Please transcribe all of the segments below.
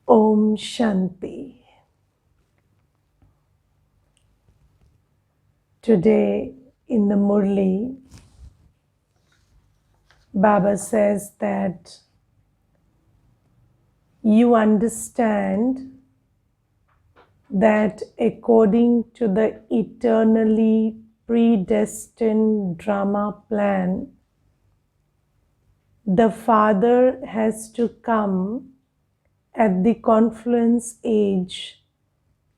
Om Shanti. Today in the Murli, Baba says that you understand that according to the eternally predestined drama plan, the Father has to come at the confluence age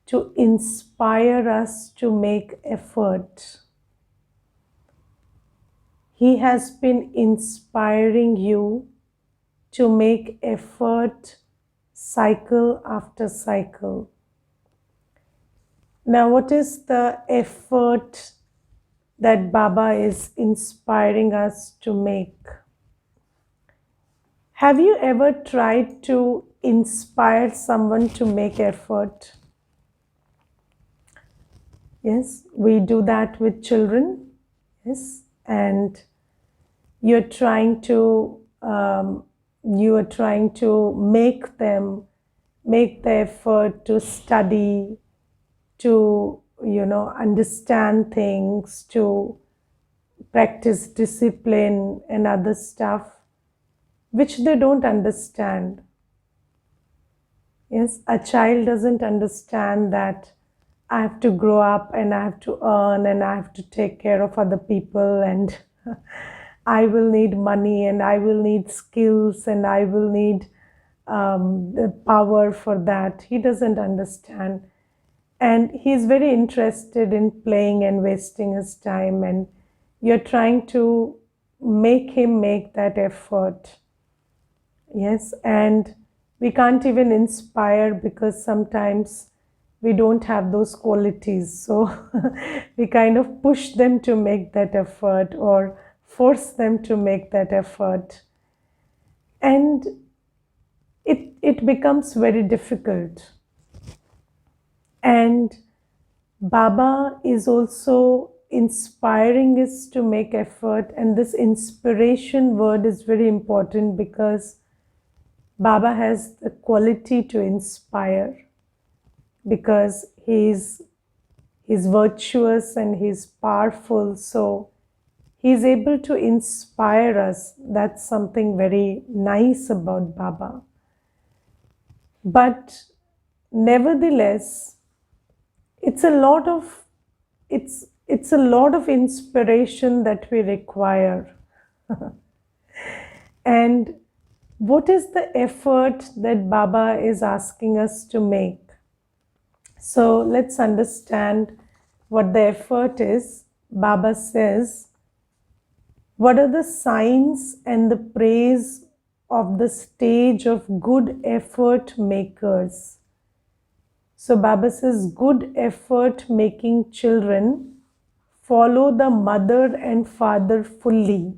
to inspire us to make effort. He has been inspiring you to make effort cycle after cycle. Now, what is the effort that Baba is inspiring us to make? Have you ever tried to inspire someone to make effort? Yes, we do that with children. Yes, and you're trying to make them make the effort to study, to understand things, to practice discipline and other stuff which they don't understand. Yes, a child doesn't understand that I have to grow up and I have to earn and I have to take care of other people, and I will need money and I will need skills and I will need the power for that. He doesn't understand. And he's very interested in playing and wasting his time, and you're trying to make him make that effort. Yes, and we can't even inspire because sometimes we don't have those qualities. So we kind of push them to make that effort or force them to make that effort. And it becomes very difficult. And Baba is also inspiring us to make effort. And this inspiration word is very important because Baba has the quality to inspire, because he's virtuous and he's powerful. So he's able to inspire us. That's something very nice about Baba. But nevertheless, it's a lot of inspiration that we require. And what is the effort that Baba is asking us to make? So let's understand what the effort is. Baba says, what are the signs and the praise of the stage of good effort makers? So Baba says, good effort making children follow the mother and father fully.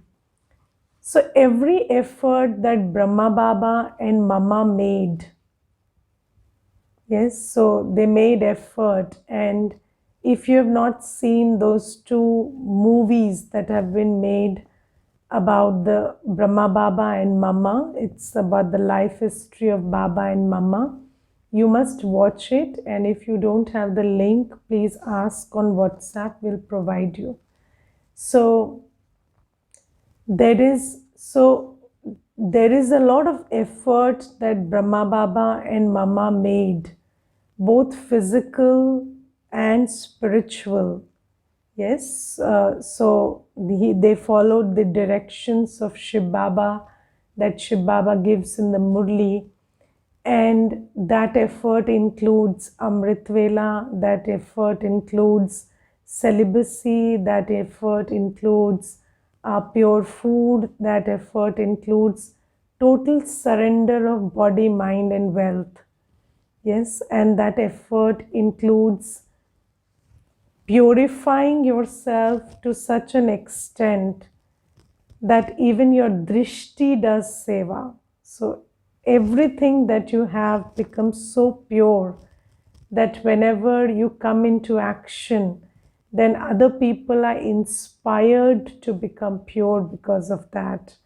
So every effort that Brahma Baba and Mama made, yes, so they made effort. And if you have not seen those two movies that have been made about the Brahma Baba and Mama, it's about the life history of Baba and Mama. You must watch it, and if you don't have the link, please ask on WhatsApp, we'll provide you. So there is a lot of effort that Brahma Baba and Mama made, both physical and spiritual. Yes, so they followed the directions of Shiv Baba that Shiv Baba gives in the Murli, and that effort includes Amrit Vela, that effort includes celibacy, that effort includes pure food, that effort includes total surrender of body, mind and wealth. Yes, and that effort includes purifying yourself to such an extent that even your drishti does seva. So everything that you have becomes so pure that whenever you come into action, then other people are inspired to become pure because of that.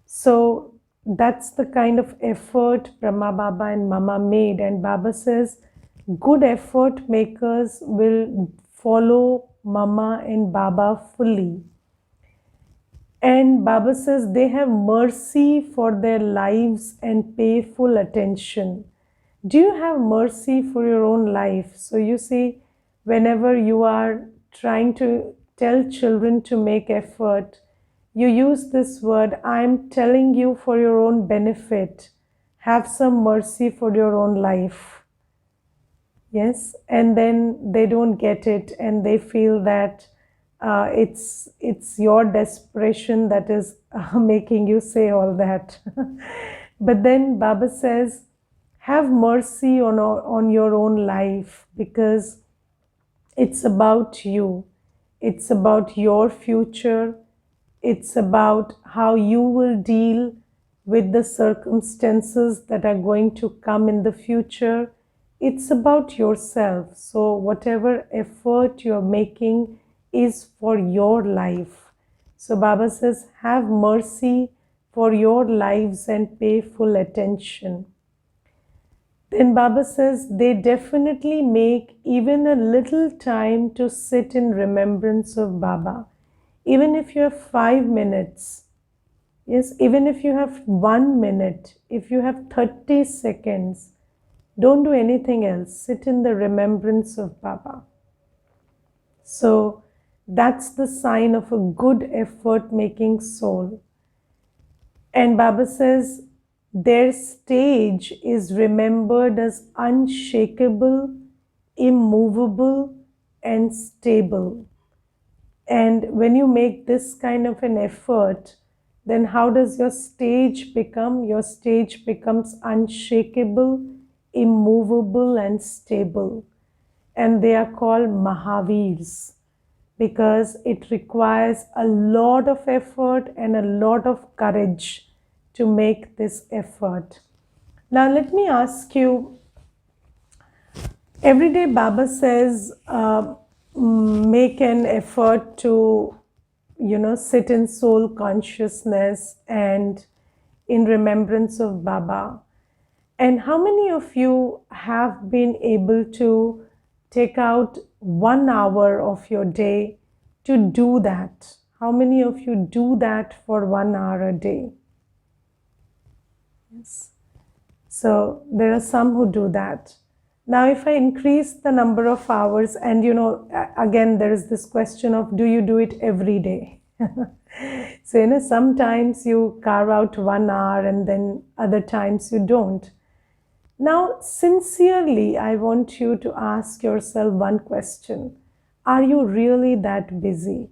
So that's the kind of effort Brahma Baba and Mama made. And Baba says, good effort makers will follow Mama and Baba fully. And Baba says they have mercy for their lives and pay full attention. Do you have mercy for your own life? So you see, whenever you are trying to tell children to make effort, you use this word, I'm telling you for your own benefit. Have some mercy for your own life. Yes, and then they don't get it, and they feel that it's your desperation that is making you say all that. But then Baba says, have mercy on your own life, because it's about you. It's about your future. It's about how you will deal with the circumstances that are going to come in the future. It's about yourself. So, whatever effort you're making is for your life. So, Baba says, have mercy for your lives and pay full attention. Then Baba says they definitely make even a little time to sit in remembrance of Baba. Even if you have 5 minutes, yes, even if you have 1 minute, if you have 30 seconds, don't do anything else. Sit in the remembrance of Baba. So that's the sign of a good effort making soul. And Baba says their stage is remembered as unshakable, immovable, and stable. And when you make this kind of an effort, then how does your stage become? Your stage becomes unshakable, immovable, and stable. And they are called Mahavirs, because it requires a lot of effort and a lot of courage to make this effort. Now, let me ask you, every day Baba says, make an effort to, sit in soul consciousness and in remembrance of Baba. And how many of you have been able to take out 1 hour of your day to do that? How many of you do that for 1 hour a day? Yes. So there are some who do that. Now, if I increase the number of hours, and again, there is this question of, do you do it every day? So, sometimes you carve out 1 hour and then other times you don't. Now, sincerely, I want you to ask yourself one question. Are you really that busy?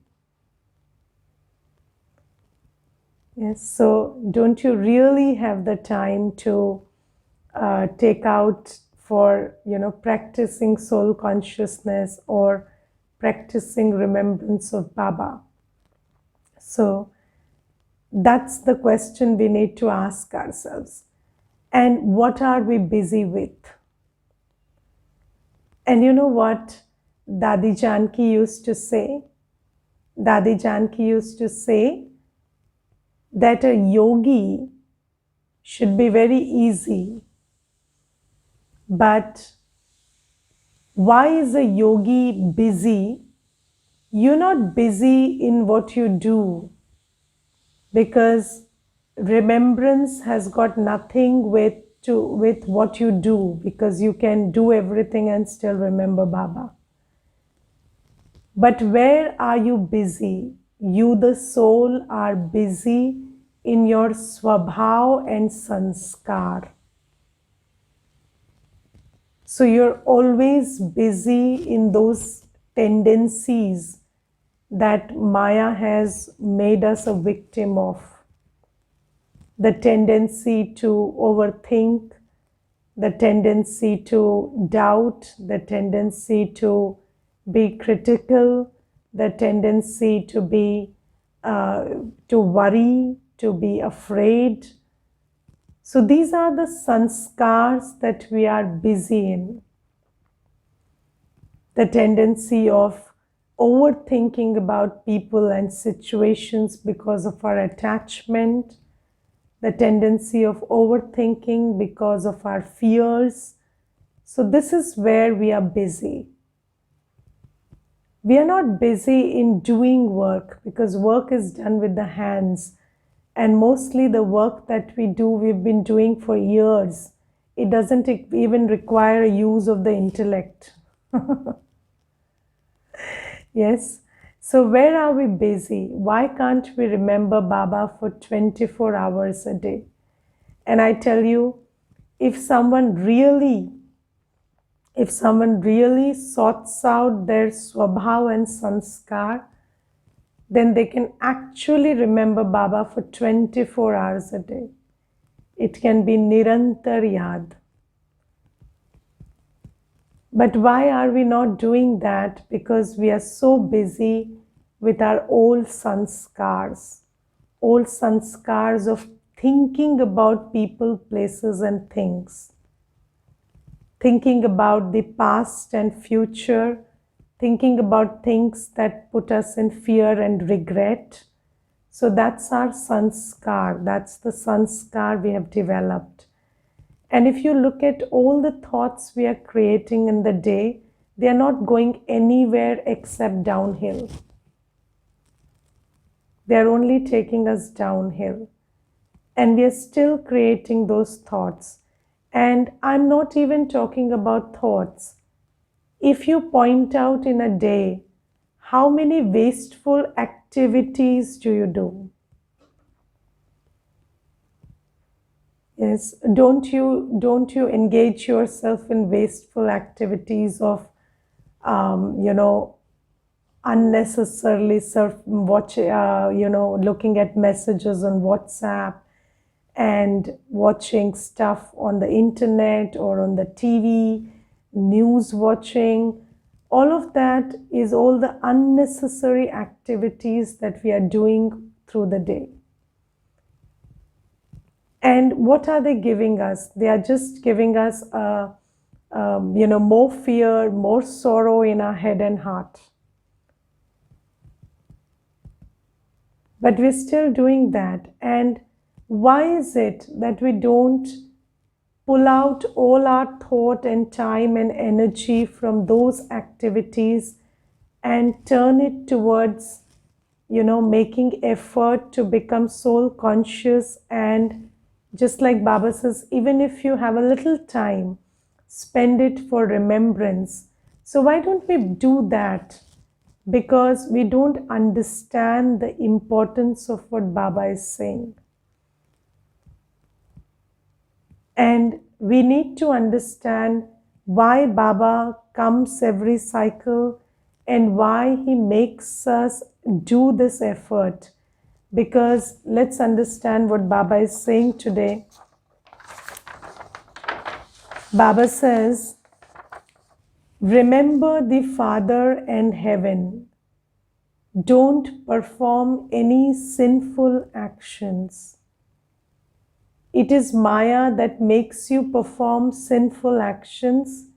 Yes, so don't you really have the time to take out for, practicing soul consciousness or practicing remembrance of Baba? So that's the question we need to ask ourselves. And what are we busy with? And you know what Dadi Janki used to say? Dadi Janki used to say that a yogi should be very easy. But why is a yogi busy? You're not busy in what you do, because remembrance has got nothing with what you do, because you can do everything and still remember Baba. But where are you busy? You, the soul, are busy in your swabhav and sanskar. So you're always busy in those tendencies that Maya has made us a victim of. The tendency to overthink, the tendency to doubt, the tendency to be critical, the tendency to be to worry, to be afraid. So these are the sanskars that we are busy in. The tendency of overthinking about people and situations because of our attachment, the tendency of overthinking because of our fears. So, this is where we are busy. We are not busy in doing work because work is done with the hands, and mostly the work that we do, we've been doing for years. It doesn't even require a use of the intellect. Yes. So, where are we busy? Why can't we remember Baba for 24 hours a day? And I tell you, if someone really if someone really sorts out their swabhav and sanskar, then they can actually remember Baba for 24 hours a day. It can be nirantar yad. But why are we not doing that? Because we are so busy with our old sanskars of thinking about people, places, and things. Thinking about the past and future, thinking about things that put us in fear and regret. So that's our sanskar, that's the sanskar we have developed. And if you look at all the thoughts we are creating in the day, they are not going anywhere except downhill. They are only taking us downhill. And we are still creating those thoughts. And I'm not even talking about thoughts. If you point out in a day, how many wasteful activities do you do? Yes, don't you engage yourself in wasteful activities of, unnecessarily looking at messages on WhatsApp and watching stuff on the internet or on the TV, news watching. All of that is all the unnecessary activities that we are doing through the day. And what are they giving us? They are just giving us, more fear, more sorrow in our head and heart. But we're still doing that. And why is it that we don't pull out all our thought and time and energy from those activities and turn it towards, making effort to become soul conscious? And just like Baba says, even if you have a little time, spend it for remembrance. So why don't we do that? Because we don't understand the importance of what Baba is saying. And we need to understand why Baba comes every cycle and why he makes us do this effort. Because let's understand what Baba is saying today. Baba says, remember the Father and heaven. Don't perform any sinful actions. It is Maya that makes you perform sinful actions.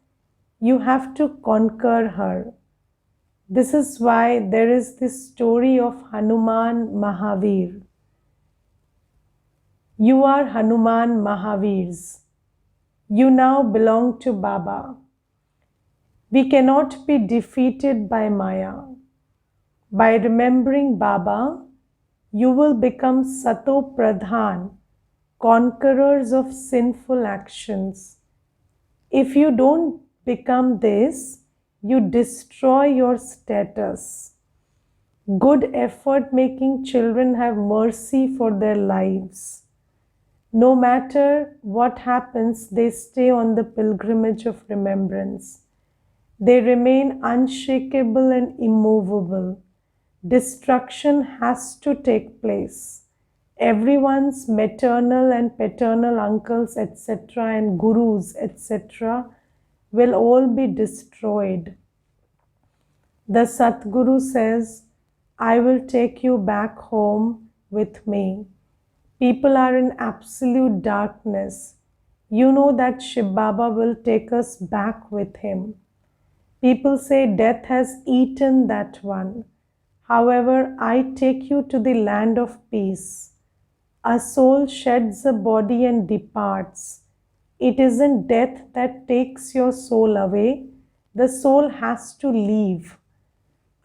You have to conquer her. This is why there is this story of Hanuman Mahavir. You are Hanuman Mahavirs. You now belong to Baba. We cannot be defeated by Maya. By remembering Baba, you will become Sato Pradhan, conquerors of sinful actions. If you don't become this, you destroy your status. Good effort-making children have mercy for their lives. No matter what happens, they stay on the pilgrimage of remembrance. They remain unshakable and immovable. Destruction has to take place. Everyone's maternal and paternal uncles, etc., and gurus, etc., will all be destroyed. The Satguru says, I will take you back home with me. People are in absolute darkness. You know that Shiv Baba will take us back with him. People say death has eaten that one. However, I take you to the land of peace. A soul sheds a body and departs. It isn't death that takes your soul away. The soul has to leave.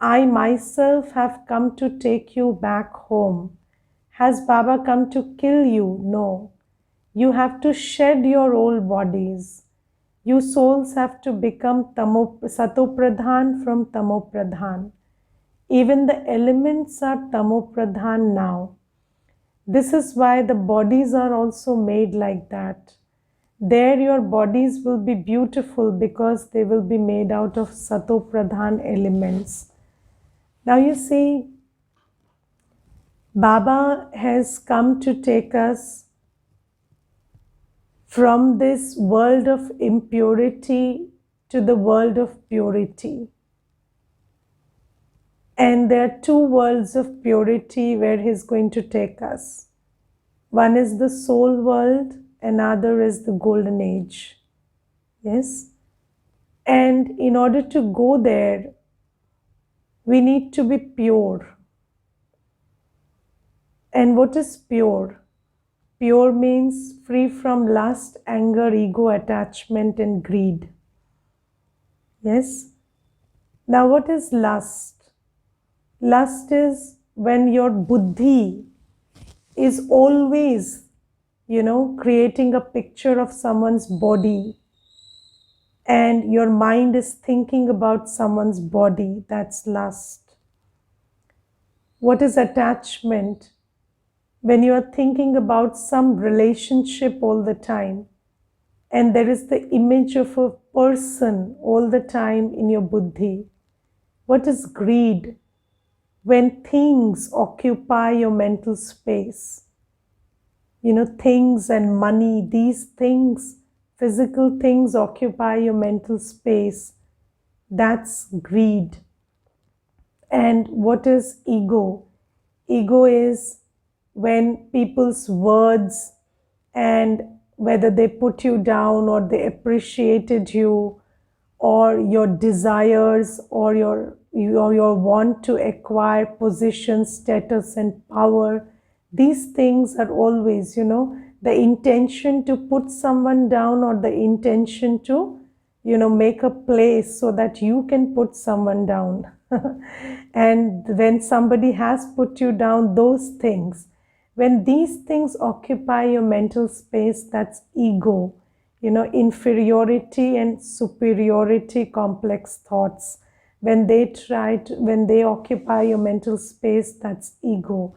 I myself have come to take you back home. Has Baba come to kill you? No. You have to shed your old bodies. You souls have to become Satopradhan from Tamopradhan. Even the elements are Tamopradhan now. This is why the bodies are also made like that. There your bodies will be beautiful because they will be made out of Satopradhan elements. Now you see, Baba has come to take us from this world of impurity to the world of purity. And there are two worlds of purity where He's going to take us. One is the soul world, another is the golden age. Yes? And in order to go there, we need to be pure. And what is pure? Pure means free from lust, anger, ego, attachment, and greed. Yes? Now, what is lust? Lust is when your buddhi is always, creating a picture of someone's body, and your mind is thinking about someone's body. That's lust. What is attachment? When you are thinking about some relationship all the time, and there is the image of a person all the time in your buddhi. What is greed? When things occupy your mental space. Things and money, these things, physical things occupy your mental space. That's greed. And what is ego? Ego is when people's words and whether they put you down or they appreciated you, or your desires or your want to acquire position, status and power. These things are always, the intention to put someone down or the intention to, make a place so that you can put someone down. And when somebody has put you down, those things, when these things occupy your mental space, that's ego. Inferiority and superiority complex thoughts. When they occupy your mental space, that's ego.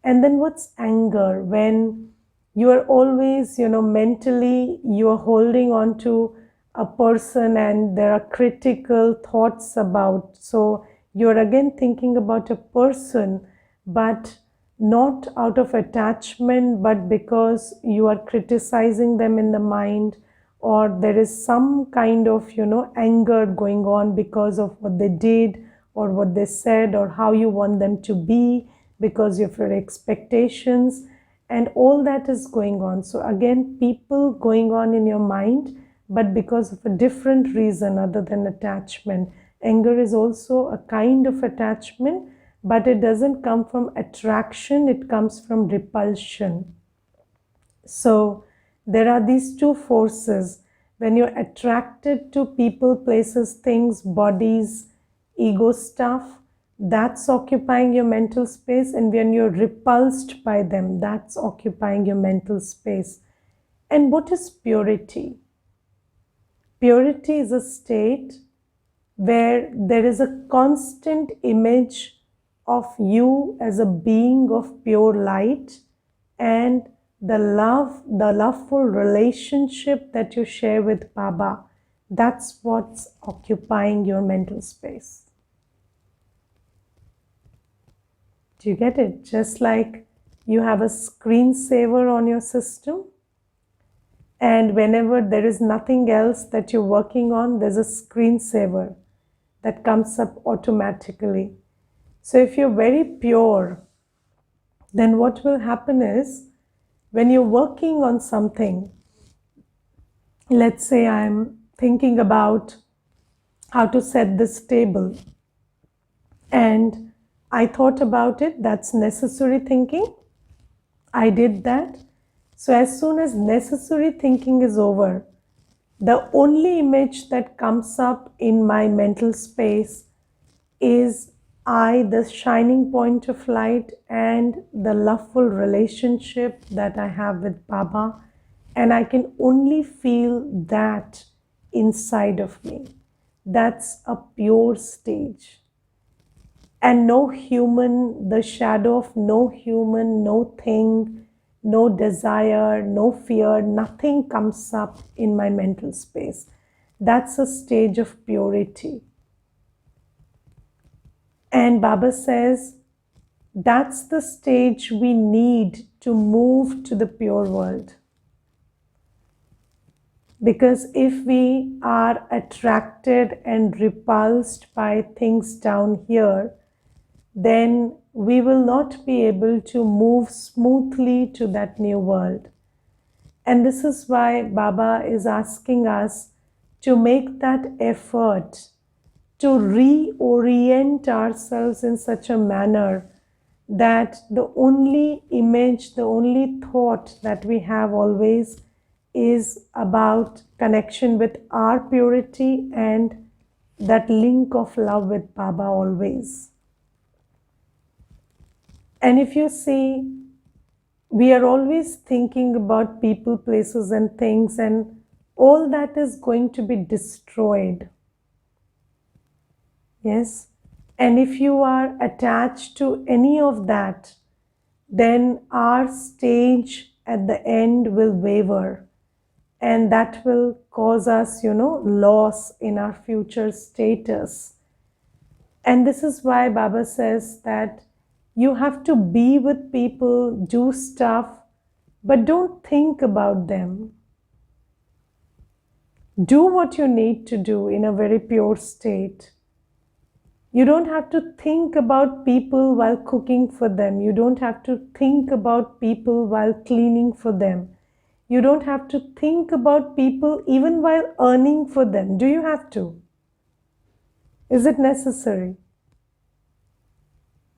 And then what's anger? When you are always, mentally, you are holding on to a person and there are critical thoughts about. So you're again thinking about a person, but not out of attachment, but because you are criticizing them in the mind, or there is some kind of, anger going on because of what they did or what they said or how you want them to be because of your expectations, and all that is going on. So again, people going on in your mind, but because of a different reason other than attachment. Anger is also a kind of attachment, but it doesn't come from attraction, it comes from repulsion. So there are these two forces. When you're attracted to people, places, things, bodies, ego stuff, that's occupying your mental space. And when you're repulsed by them, that's occupying your mental space. And what is purity? Purity is a state where there is a constant image of you as a being of pure light, and the loveful relationship that you share with Baba, that's what's occupying your mental space. Do you get it? Just like you have a screensaver on your system, and whenever there is nothing else that you're working on, there's a screensaver that comes up automatically. So if you're very pure, then what will happen is, when you're working on something, let's say I'm thinking about how to set this table, and I thought about it, that's necessary thinking. I did that. So as soon as necessary thinking is over, the only image that comes up in my mental space is I, the shining point of light, and the loveful relationship that I have with Baba. And I can only feel that inside of me. That's a pure stage. And no human, the shadow of no human, no thing, no desire, no fear, nothing comes up in my mental space. That's a stage of purity. And Baba says that's the stage we need to move to the pure world. Because if we are attracted and repulsed by things down here, then we will not be able to move smoothly to that new world. And this is why Baba is asking us to make that effort to reorient ourselves in such a manner that the only image, the only thought that we have always is about connection with our purity and that link of love with Baba always. And if you see, we are always thinking about people, places, and things, and all that is going to be destroyed. Yes? And if you are attached to any of that, then our stage at the end will waver. And that will cause us, loss in our future status. And this is why Baba says that you have to be with people, do stuff, but don't think about them. Do what you need to do in a very pure state. You don't have to think about people while cooking for them. You don't have to think about people while cleaning for them. You don't have to think about people even while earning for them. Do you have to? Is it necessary?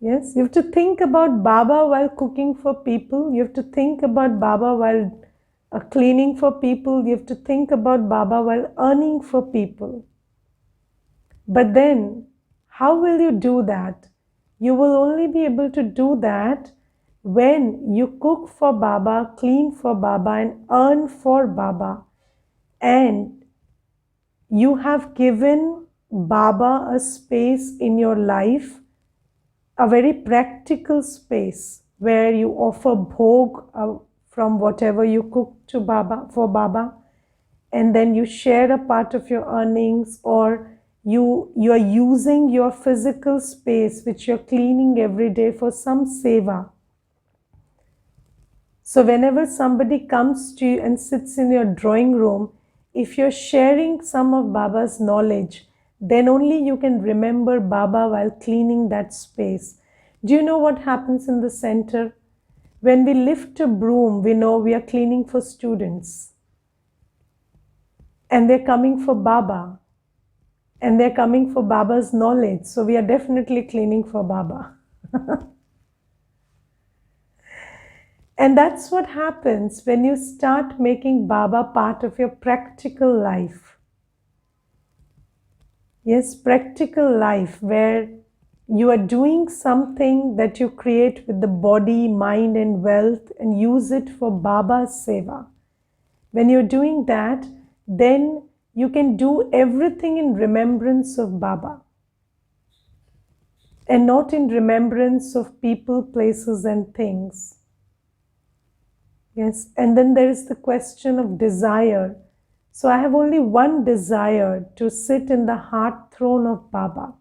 Yes, you have to think about Baba while cooking for people. You have to think about Baba while cleaning for people. You have to think about Baba while earning for people. But then, how will you do that? You will only be able to do that when you cook for Baba, clean for Baba, and earn for Baba. And you have given Baba a space in your life, a very practical space where you offer bhog from whatever you cook to Baba, for Baba, and then you share a part of your earnings, or you are using your physical space which you're cleaning every day for some seva. So whenever somebody comes to you and sits in your drawing room, if you're sharing some of Baba's knowledge, then only you can remember Baba while cleaning that space. Do you know what happens in the center? When we lift a broom, we know we are cleaning for students. And they're coming for Baba. And they're coming for Baba's knowledge. So we are definitely cleaning for Baba. And that's what happens when you start making Baba part of your practical life. Yes, practical life where you are doing something that you create with the body, mind, and wealth and use it for Baba's seva. When you're doing that, then you can do everything in remembrance of Baba and not in remembrance of people, places, and things. Yes, and then there is the question of desire. So I have only one desire, to sit in the heart throne of Baba.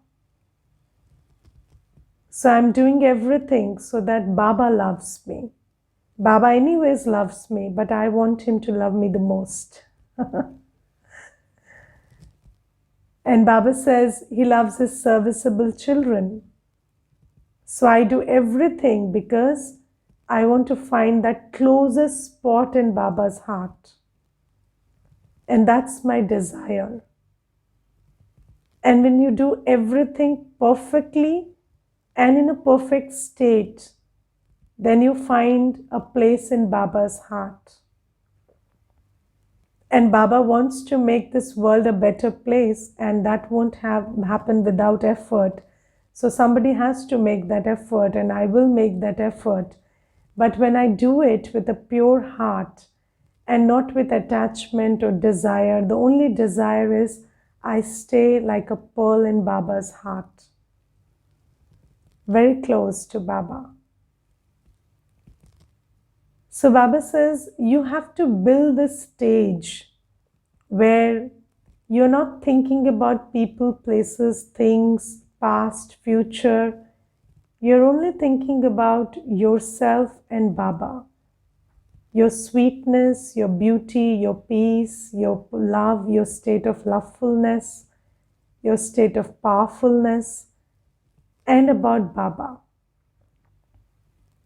So I'm doing everything so that Baba loves me. Baba anyways loves me, but I want him to love me the most. And Baba says he loves his serviceable children. So I do everything because I want to find that closest spot in Baba's heart. And that's my desire. And when you do everything perfectly and in a perfect state, then you find a place in Baba's heart. And Baba wants to make this world a better place, and that won't happen without effort. So somebody has to make that effort, and I will make that effort. But when I do it with a pure heart and not with attachment or desire, the only desire is I stay like a pearl in Baba's heart, very close to Baba. So Baba says you have to build a stage where you're not thinking about people, places, things, past, future. You're only thinking about yourself and Baba. Your sweetness, your beauty, your peace, your love, your state of lovefulness, your state of powerfulness, and about Baba.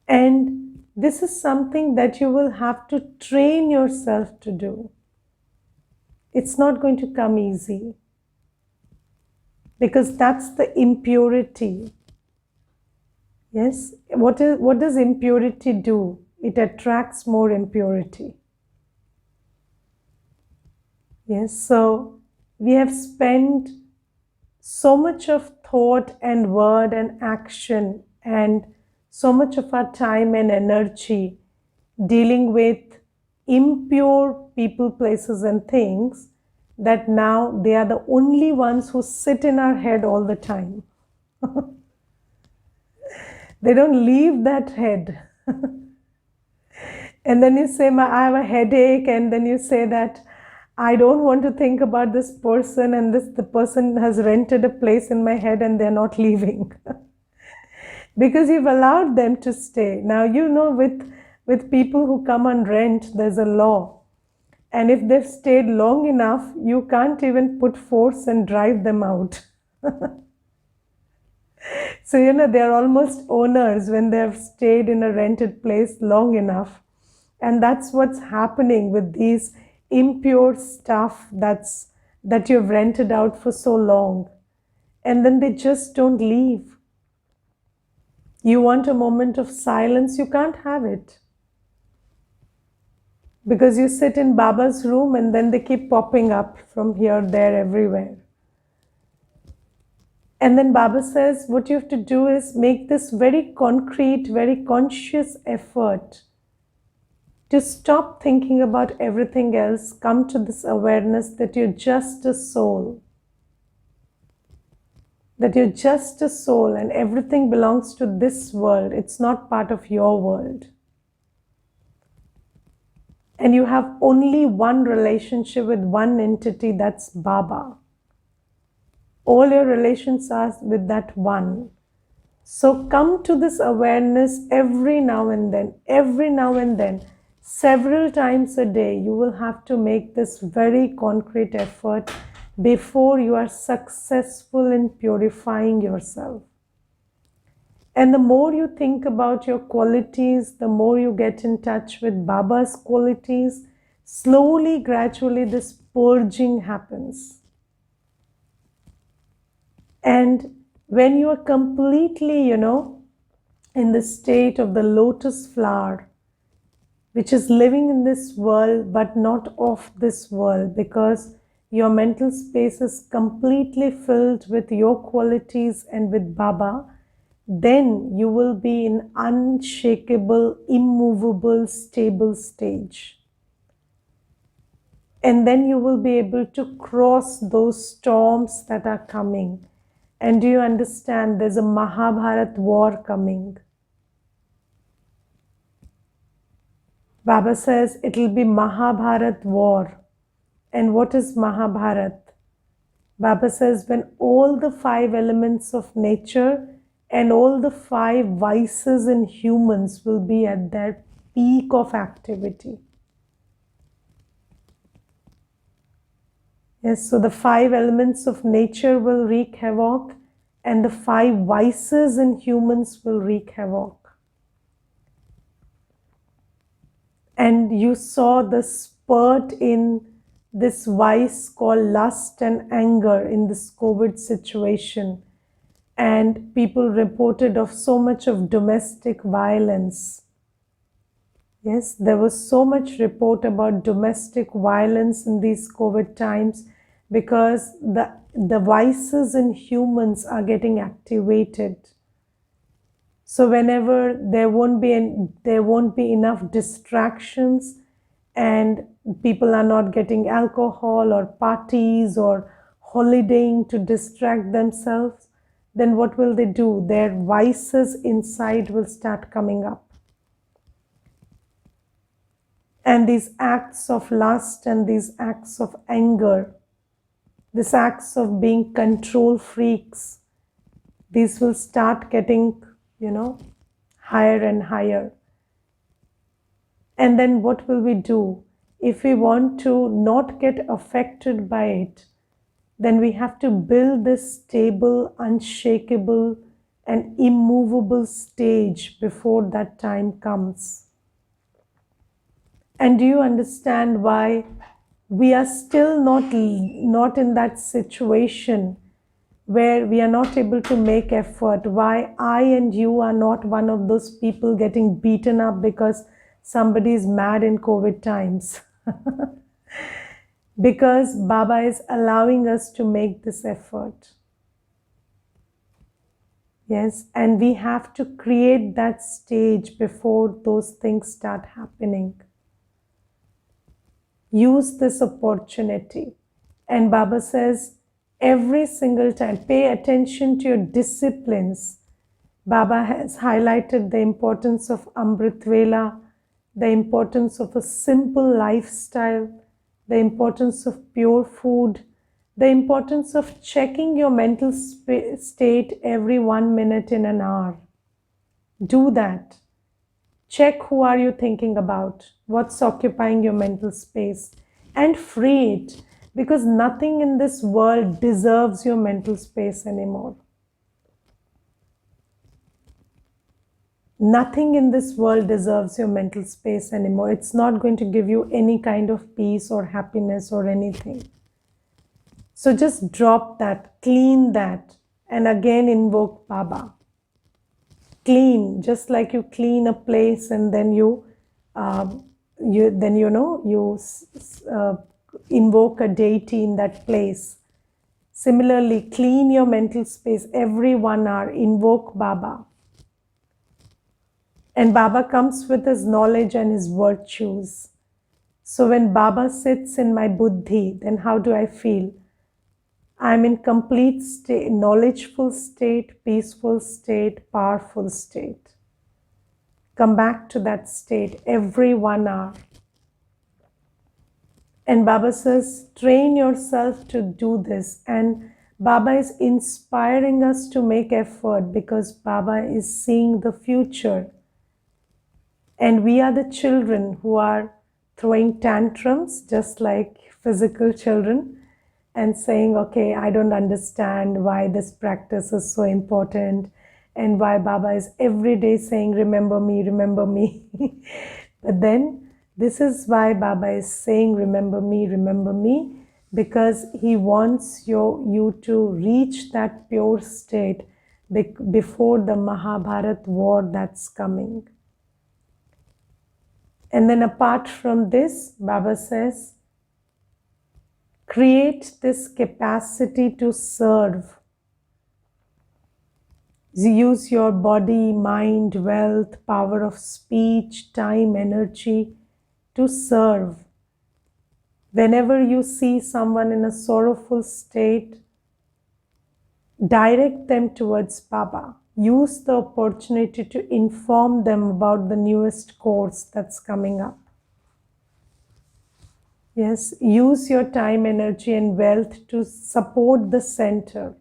And this is something that you will have to train yourself to do. It's not going to come easy, because that's the impurity. Yes, what does impurity do? It attracts more impurity. Yes, so we have spent so much of thought and word and action and so much of our time and energy dealing with impure people, places, and things that now they are the only ones who sit in our head all the time. They don't leave that head. And then you say, I have a headache, and then you say that I don't want to think about this person, and the person has rented a place in my head and they're not leaving. Because you've allowed them to stay. Now, with people who come on rent, there's a law. And if they've stayed long enough, you can't even put force and drive them out. So, they're almost owners when they've stayed in a rented place long enough. And that's what's happening with these impure stuff that you've rented out for so long. And then they just don't leave. You want a moment of silence, you can't have it. Because you sit in Baba's room and then they keep popping up from here, there, everywhere. And then Baba says, what you have to do is make this very concrete, very conscious effort to stop thinking about everything else, come to this awareness that you're just a soul. That you're just a soul and everything belongs to this world. It's not part of your world. And you have only one relationship with one entity, that's Baba. All your relations are with that one. So come to this awareness every now and then, several times a day. You will have to make this very concrete effort before you are successful in purifying yourself. And the more you think about your qualities, the more you get in touch with Baba's qualities, slowly, gradually this purging happens. And when you are completely, in the state of the lotus flower, which is living in this world but not of this world, because your mental space is completely filled with your qualities and with Baba, then you will be in unshakable, immovable, stable stage. And then you will be able to cross those storms that are coming. And do you understand there's a Mahabharat war coming? Baba says it will be Mahabharat war. And what is Mahabharat? Baba says when all the 5 elements of nature and all the 5 vices in humans will be at their peak of activity. Yes, so the 5 elements of nature will wreak havoc and the 5 vices in humans will wreak havoc. And you saw the spurt in this vice called lust and anger in this COVID situation. And people reported of so much of domestic violence. Yes, there was so much report about domestic violence in these COVID times because the vices in humans are getting activated. So whenever there won't be enough distractions, and people are not getting alcohol or parties or holidaying to distract themselves, then what will they do? Their vices inside will start coming up. And these acts of lust and these acts of anger, these acts of being control freaks, these will start getting, higher and higher. And then what will we do? If we want to not get affected by it, then we have to build this stable, unshakable, and immovable stage before that time comes. And do you understand why we are still not in that situation where we are not able to make effort? Why I and you are not one of those people getting beaten up because somebody is mad in COVID times? Because Baba is allowing us to make this effort. Yes, and we have to create that stage before those things start happening. Use this opportunity. And Baba says, every single time, pay attention to your disciplines. Baba has highlighted the importance of Amrit Vela, the importance of a simple lifestyle, the importance of pure food, the importance of checking your mental state every 1 minute in an hour. Do that. Check who are you thinking about, what's occupying your mental space, and free it, because nothing in this world deserves your mental space anymore. Nothing in this world deserves your mental space anymore. It's not going to give you any kind of peace or happiness or anything. So just drop that, clean that, and again invoke Baba. Clean, just like you clean a place and then you invoke a deity in that place. Similarly, clean your mental space every 1 hour, invoke Baba. And Baba comes with his knowledge and his virtues. So when Baba sits in my buddhi, then how do I feel? I'm in complete state, knowledgeful state, peaceful state, powerful state. Come back to that state every 1 hour. And Baba says, train yourself to do this. And Baba is inspiring us to make effort because Baba is seeing the future. And we are the children who are throwing tantrums, just like physical children, and saying, okay, I don't understand why this practice is so important and why Baba is every day saying, remember me, remember me. But then this is why Baba is saying, remember me, because he wants you to reach that pure state before the Mahabharat war that's coming. And then apart from this, Baba says, create this capacity to serve. Use your body, mind, wealth, power of speech, time, energy to serve. Whenever you see someone in a sorrowful state, direct them towards Baba. Use the opportunity to inform them about the newest course that's coming up. Yes, use your time, energy, and wealth to support the center.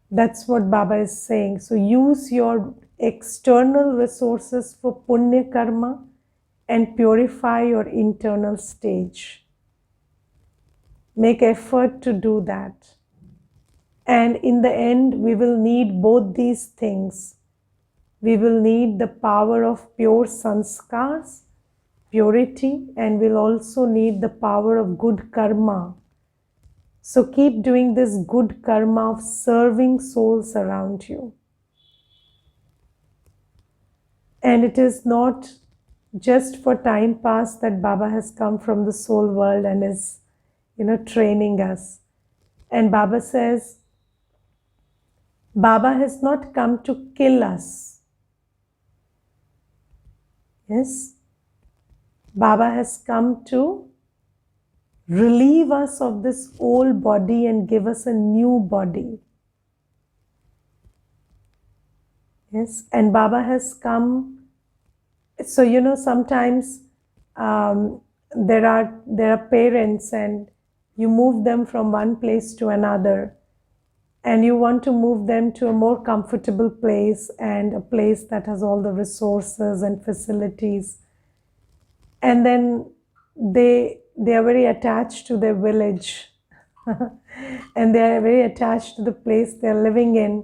That's what Baba is saying. So use your external resources for punya karma and purify your internal stage. Make effort to do that. And in the end, we will need both these things. We will need the power of pure sanskars, purity, and we'll also need the power of good karma. So keep doing this good karma of serving souls around you. And it is not just for time pass that Baba has come from the soul world and is, training us. And Baba says, Baba has not come to kill us. Yes? Baba has come to relieve us of this old body and give us a new body. Yes? And Baba has come. So, sometimes there are parents and you move them from one place to another, and you want to move them to a more comfortable place and a place that has all the resources and facilities. And then they are very attached to their village and they are very attached to the place they are living in,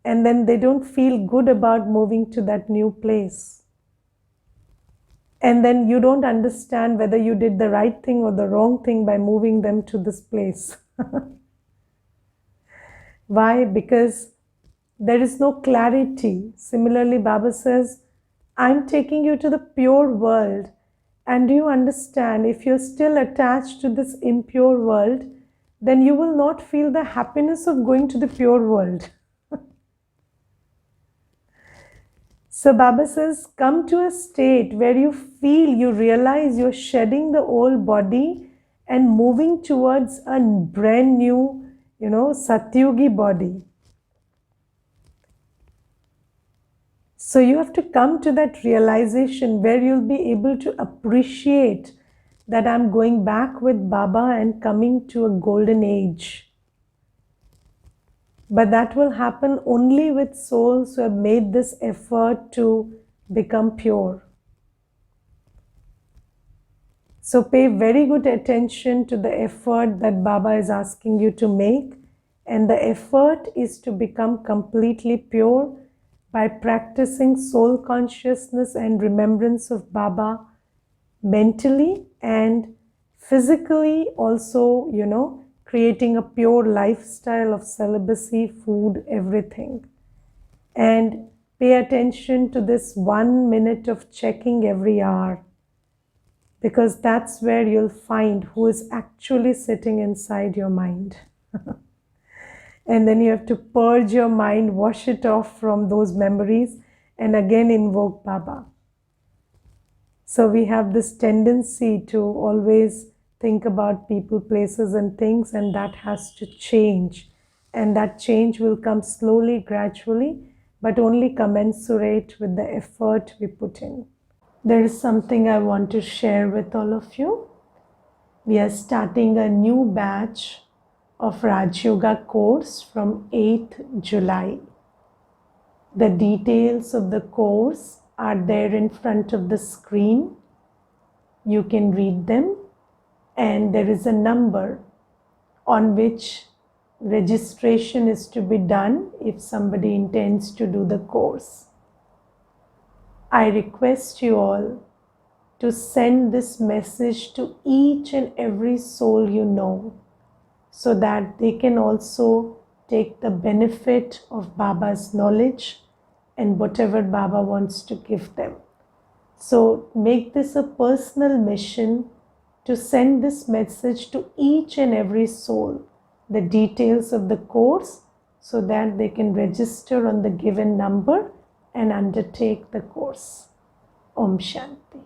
and then they don't feel good about moving to that new place. And then you don't understand whether you did the right thing or the wrong thing by moving them to this place. Why? Because there is no clarity. Similarly, Baba says, I'm taking you to the pure world. And do you understand, if you're still attached to this impure world, then you will not feel the happiness of going to the pure world. So Baba says, come to a state where you feel, you realize you're shedding the old body and moving towards a brand new, Satyugi body. So you have to come to that realization where you'll be able to appreciate that I'm going back with Baba and coming to a golden age. But that will happen only with souls who have made this effort to become pure. So pay very good attention to the effort that Baba is asking you to make. And the effort is to become completely pure by practicing soul consciousness and remembrance of Baba mentally and physically also, creating a pure lifestyle of celibacy, food, everything. And pay attention to this 1 minute of checking every hour, because that's where you'll find who is actually sitting inside your mind. And then you have to purge your mind, wash it off from those memories, and again invoke Baba. So we have this tendency to always think about people, places and things, and that has to change. And that change will come slowly, gradually, but only commensurate with the effort we put in. There is something I want to share with all of you. We are starting a new batch of Raj Yoga course from 8th July. The details of the course are there in front of the screen. You can read them, and there is a number on which registration is to be done if somebody intends to do the course. I request you all to send this message to each and every soul you know, so that they can also take the benefit of Baba's knowledge and whatever Baba wants to give them. So make this a personal mission to send this message to each and every soul, the details of the course, so that they can register on the given number and undertake the course. Om Shanti.